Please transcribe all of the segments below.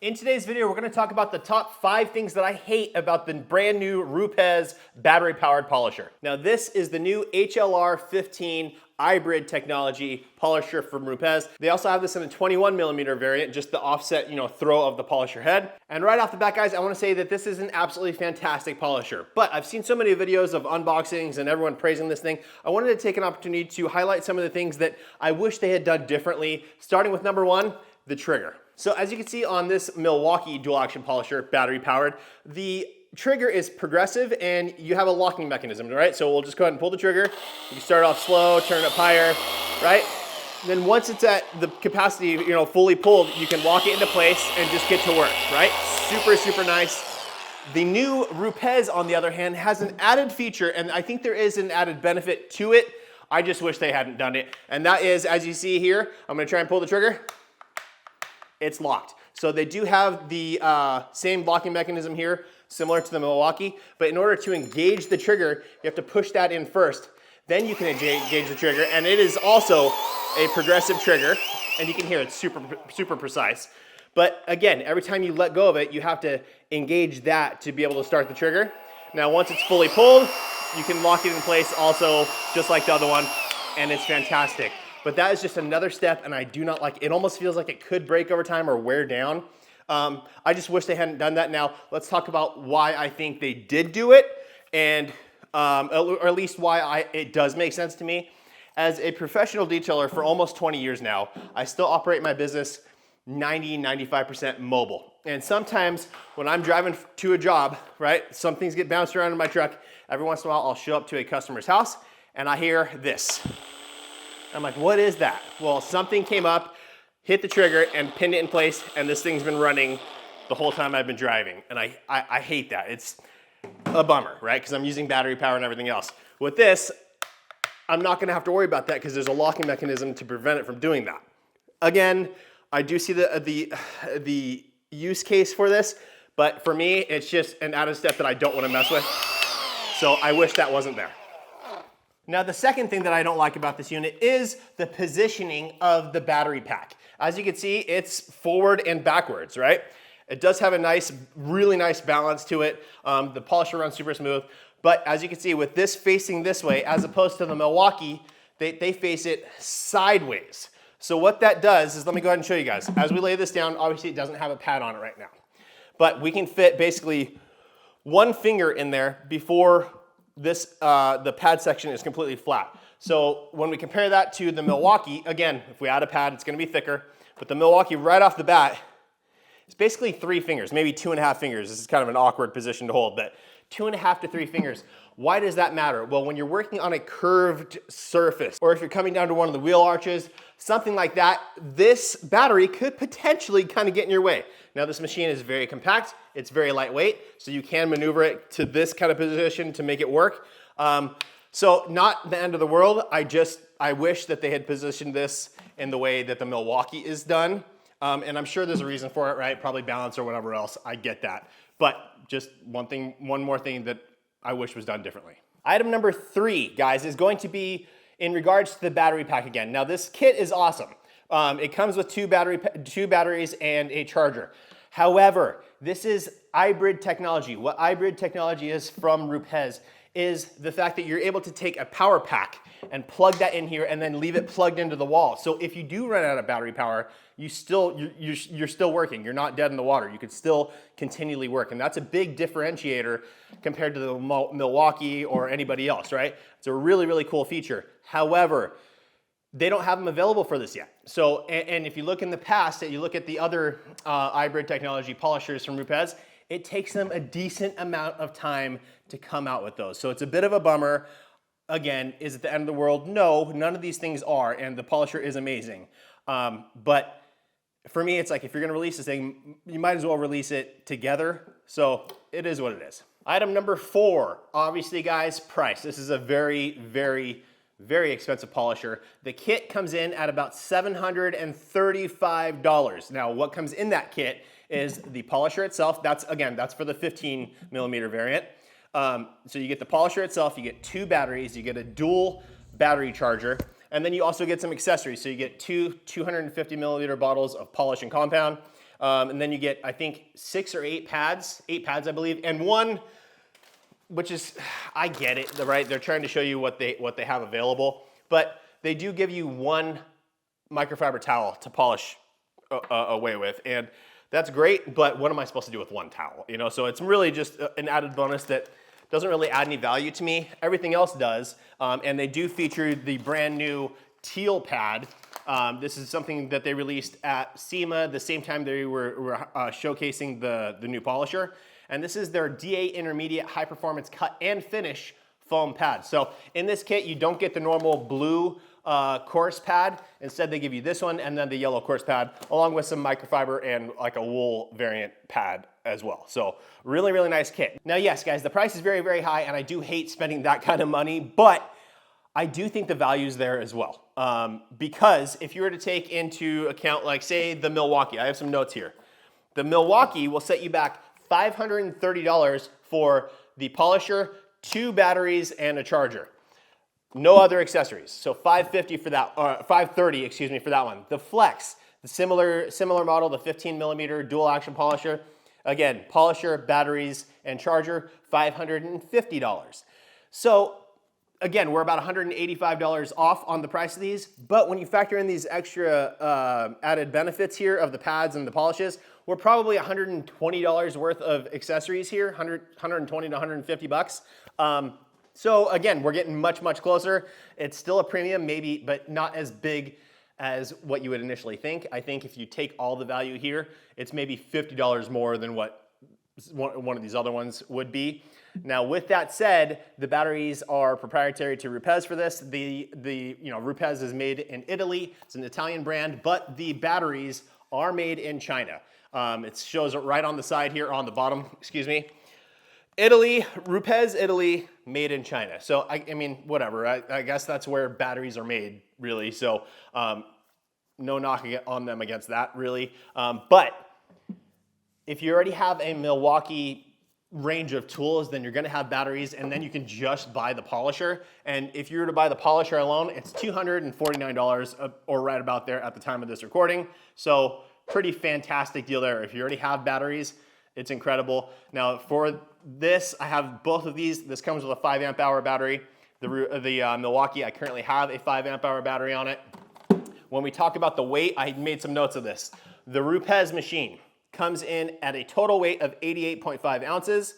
In today's video, we're going to talk about the top 5 things that I hate about the brand new Rupes battery-powered polisher. Now, this is the new HLR15 Ibrid Technology polisher from Rupes. They also have this in a 21mm variant, just the offset, throw of the polisher head. And right off the bat, guys, I want to say that this is an absolutely fantastic polisher. But I've seen so many videos of unboxings and everyone praising this thing. I wanted to take an opportunity to highlight some of the things that I wish they had done differently, starting with number 1, the trigger. So as you can see on this Milwaukee dual action polisher, battery powered, the trigger is progressive and you have a locking mechanism, right? So we'll just go ahead and pull the trigger. You can start off slow, turn it up higher, right? And then once it's at the capacity, fully pulled, you can lock it into place and just get to work, right? Super, super nice. The new Rupes, on the other hand, has an added feature, and I think there is an added benefit to it. I just wish they hadn't done it. And that is, as you see here, I'm gonna try and pull the trigger. It's locked. So they do have the same locking mechanism here, similar to the Milwaukee, but in order to engage the trigger, you have to push that in first. Then you can engage the trigger, and it is also a progressive trigger, and you can hear it's super, super precise. But again, every time you let go of it, you have to engage that to be able to start the trigger. Now, once it's fully pulled, you can lock it in place also, just like the other one, and it's fantastic. But that is just another step, and I do not like it. It almost feels like it could break over time or wear down. I just wish they hadn't done that. Now, let's talk about why I think they did do it, and or at least why it does make sense to me. As a professional detailer for almost 20 years now, I still operate my business 95% mobile. And sometimes when I'm driving to a job, right, some things get bounced around in my truck. Every once in a while, I'll show up to a customer's house, and I hear this. I'm like, what is that? Well, something came up, hit the trigger, and pinned it in place, and this thing's been running the whole time I've been driving. And I hate that. It's a bummer, right? Because I'm using battery power and everything else. With this, I'm not gonna have to worry about that because there's a locking mechanism to prevent it from doing that. Again, I do see the use case for this, but for me, it's just an added step that I don't wanna mess with. So I wish that wasn't there. Now, the second thing that I don't like about this unit is the positioning of the battery pack. As you can see, it's forward and backwards, right? It does have a really nice balance to it. The polisher runs super smooth, but as you can see, with this facing this way, as opposed to the Milwaukee, they face it sideways. So what that does is, let me go ahead and show you guys. As we lay this down, obviously it doesn't have a pad on it right now, but we can fit basically one finger in there before the pad section is completely flat. So when we compare that to the Milwaukee, again, if we add a pad, it's gonna be thicker, but the Milwaukee right off the bat, it's basically 3 fingers, maybe 2.5 fingers. This is kind of an awkward position to hold, but 2.5 to 3 fingers. Why does that matter? Well, when you're working on a curved surface, or if you're coming down to one of the wheel arches, something like that, this battery could potentially kind of get in your way. Now, this machine is very compact, it's very lightweight, so you can maneuver it to this kind of position to make it work. So not the end of the world. I wish that they had positioned this in the way that the Milwaukee is done. And I'm sure there's a reason for it, right? Probably balance or whatever else, I get that. But just one more thing that I wish was done differently. Item number 3, guys, is going to be in regards to the battery pack again. Now, this kit is awesome. It comes with two batteries and a charger. However, this is Ibrid Technology. What Ibrid Technology is from Rupes is the fact that you're able to take a power pack and plug that in here and then leave it plugged into the wall. So if you do run out of battery power, you're still working. You're not dead in the water. You could still continually work. And that's a big differentiator compared to the Milwaukee or anybody else, right? It's a really, really cool feature. However, they don't have them available for this yet. So, and if you look in the past, and you look at the other Ibrid Technology polishers from Rupes, it takes them a decent amount of time to come out with those. So it's a bit of a bummer. Again, is it the end of the world? No, none of these things are, and the polisher is amazing. But for me, it's like, if you're gonna release this thing, you might as well release it together. So it is what it is. Item number 4, obviously, guys, price. This is a very, very, very expensive polisher. The kit comes in at about $735. Now, what comes in that kit is the polisher itself. That's for the 15mm variant. So you get the polisher itself, you get 2 batteries, you get a dual battery charger, and then you also get some accessories. So you get 2 250 milliliter bottles of polish and compound. And then you get, I think, 6 or 8 pads, 8 pads, I believe, and one, which is, I get it, right? They're trying to show you what they have available, but they do give you one microfiber towel to polish away with, and that's great, but what am I supposed to do with one towel? You know, so it's really just an added bonus that doesn't really add any value to me. Everything else does, and they do feature the brand new teal pad. This is something that they released at SEMA the same time they were showcasing the new polisher, and this is their DA Intermediate High Performance Cut and Finish foam pad. So in this kit, you don't get the normal blue coarse pad. Instead, they give you this one and then the yellow coarse pad, along with some microfiber and like a wool variant pad as well. So really, really nice kit. Now, yes, guys, the price is very, very high, and I do hate spending that kind of money, but I do think the value is there as well. Because if you were to take into account, like say the Milwaukee, I have some notes here. The Milwaukee will set you back $530 for the polisher, 2 batteries, and a charger. No other accessories. So $550 for that, $530, excuse me, for that one. The Flex, the similar model, the 15 millimeter dual action polisher. Again, polisher, batteries, and charger, $550. So again, we're about $185 off on the price of these, but when you factor in these extra added benefits here of the pads and the polishes, we're probably $120 worth of accessories here, 120 to 150 bucks. So again, we're getting much, much closer. It's still a premium, maybe, but not as big as what you would initially think. I think if you take all the value here, it's maybe $50 more than what one of these other ones would be. Now, with that said, the batteries are proprietary to Rupes for this. Rupes is made in Italy. It's an Italian brand, but the batteries are made in China. It shows it right on the side here, on the bottom, excuse me. Italy, Rupes, Italy, made in China. So, I mean, whatever. I guess that's where batteries are made, really. So, no knocking on them against that, really. But if you already have a Milwaukee range of tools, then you're going to have batteries, and then you can just buy the polisher. And if you were to buy the polisher alone, it's $249 or right about there at the time of this recording. So pretty fantastic deal there. If you already have batteries, it's incredible. Now for this, I have both of these. This comes with a 5 amp hour battery. The Milwaukee, I currently have a 5 amp hour battery on it. When we talk about the weight, I made some notes of this. The Rupes machine comes in at a total weight of 88.5 ounces,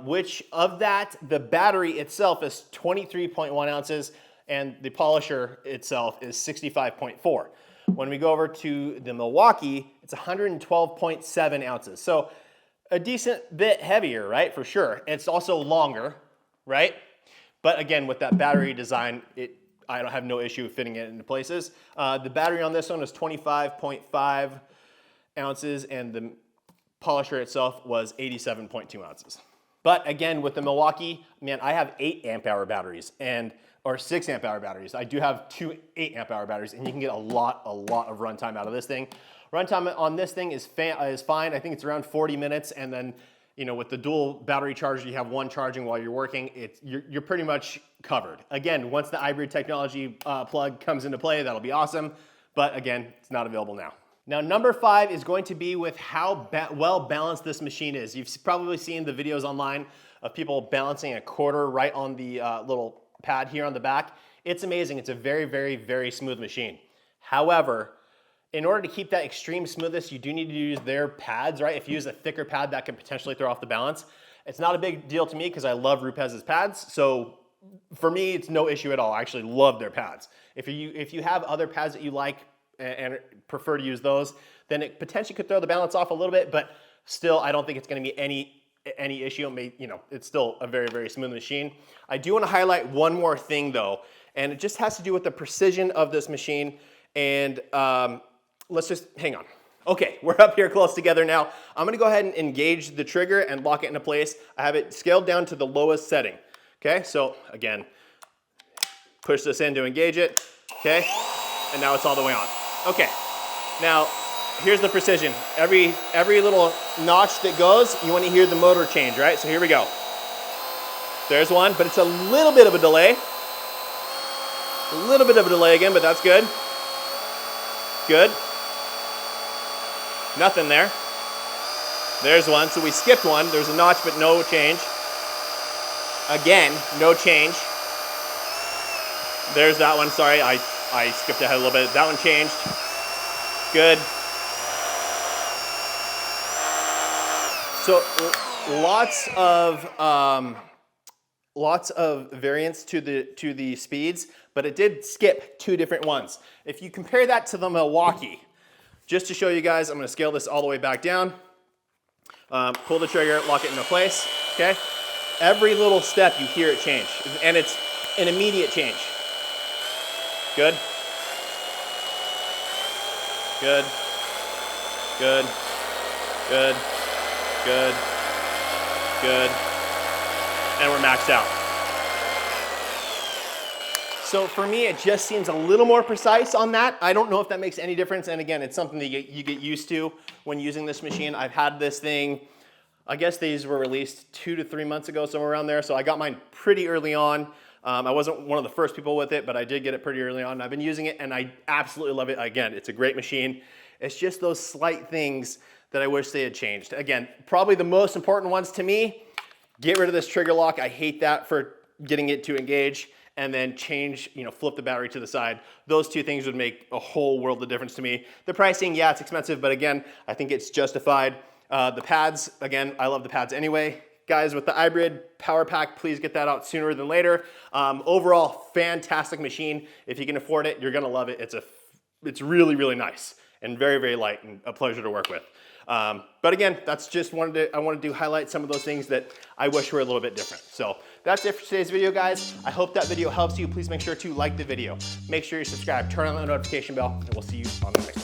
which of that, the battery itself is 23.1 ounces, and the polisher itself is 65.4. When we go over to the Milwaukee, it's 112.7 ounces. So a decent bit heavier, right? For sure. It's also longer, right? But again, with that battery design, I don't have no issue fitting it into places. The battery on this one is 25.5 ounces, and the polisher itself was 87.2 ounces. But again, with the Milwaukee, man, I have 8 amp hour batteries or 6 amp hour batteries. I do have 2 8 amp hour batteries, and you can get a lot of runtime out of this thing. Runtime on this thing is fine. I think it's around 40 minutes, and then with the dual battery charger, you have one charging while you're working. You're pretty much covered. Again, once the Ibrid Technology plug comes into play, that'll be awesome. But again, it's not available now. Now, number 5 is going to be with how well balanced this machine is. You've probably seen the videos online of people balancing a quarter right on the little pad here on the back. It's amazing. It's a very, very, very smooth machine. However, in order to keep that extreme smoothness, you do need to use their pads, right? If you use a thicker pad, that can potentially throw off the balance. It's not a big deal to me because I love Rupes' pads. So for me, it's no issue at all. I actually love their pads. If you have other pads that you like and prefer to use those, then it potentially could throw the balance off a little bit, but still, I don't think it's going to be any issue. It's still a very, very smooth machine. I do want to highlight one more thing though, and it just has to do with the precision of this machine. And let's just hang on. Okay, we're up here close together now. I'm going to go ahead and engage the trigger and lock it into place. I have it scaled down to the lowest setting. Okay, so again, push this in to engage it. Okay, and now it's all the way on. Okay, now here's the precision. Every little notch that goes, you want to hear the motor change, right? So here we go. There's one, but it's a little bit of a delay. A little bit of a delay again, but that's good. Good. Nothing there. There's one, so we skipped one. There's a notch, but no change. Again, no change. There's that one, sorry, I skipped ahead a little bit. That one changed. Good. So lots of variance to the speeds, but it did skip 2 different ones. If you compare that to the Milwaukee, just to show you guys, I'm gonna scale this all the way back down. Pull the trigger, lock it into place, okay? Every little step you hear it change, and it's an immediate change. Good. Good. Good. Good. Good. Good. And we're maxed out. So for me, it just seems a little more precise on that. I don't know if that makes any difference. And again, it's something that you get used to when using this machine. I've had this thing, I guess these were released 2 to 3 months ago, somewhere around there. So I got mine pretty early on. I wasn't one of the first people with it, but I did get it pretty early on. I've been using it and I absolutely love it. Again, it's a great machine. It's just those slight things that I wish they had changed. Again, probably the most important ones to me, get rid of this trigger lock. I hate that for getting it to engage, and then change, flip the battery to the side. Those 2 things would make a whole world of difference to me. The pricing, yeah, it's expensive, but again, I think it's justified. The pads, again, I love the pads anyway. Guys, with the Ibrid Power Pack, please get that out sooner than later. Overall, fantastic machine. If you can afford it, you're gonna love it. It's really, really nice and very, very light and a pleasure to work with. But again, that's just I wanted to highlight some of those things that I wish were a little bit different. So that's it for today's video, guys. I hope that video helps you. Please make sure to like the video. Make sure you subscribe, turn on the notification bell, and we'll see you on the next one.